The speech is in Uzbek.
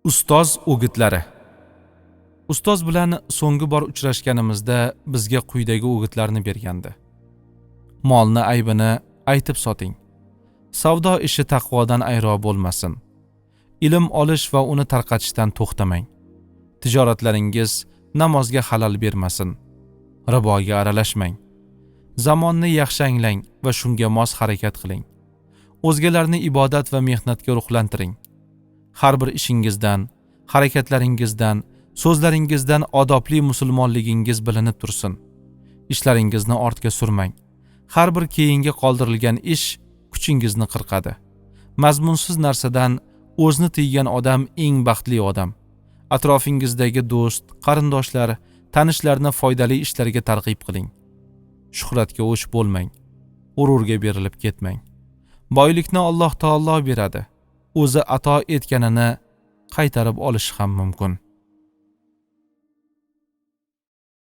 Ustoz o'gitlari. Ustoz bilan so'nggi bor uchrashganimizda bizga quyidagi o'gitlarni bergandi. Molni aybini aytib soting. Savdo ishi taqvodan ayro bo'lmasin. Ilm olish va uni tarqatishdan to'xtamang. Tijoratlaringiz namozga xalal bermasin. Riboga aralashmang. Zamonni yaxshi anglang va shunga mos harakat qiling. O'zgalarni ibodat va mehnatga ruhlantiring. Har bir ishingizdan, harakatlaringizdan, so'zlaringizdan odobli musulmonligingiz bilinib tursin. Ishlaringizni ortga surmang. Har bir keyinga qoldirilgan ish kuchingizni qirqadi. Mazmunsiz narsadan o'zni tiygan odam eng baxtli odam. Atrofingizdagi do'st, qarindoshlar, tanishlarni foydali ishlarga targ'ib qiling. Shuhratga o'ch bo'lmang. G'ururga berilib ketmang. Boylikni Alloh taolo beradi. O'zi ato etganini qaytarib olishi ham mumkin.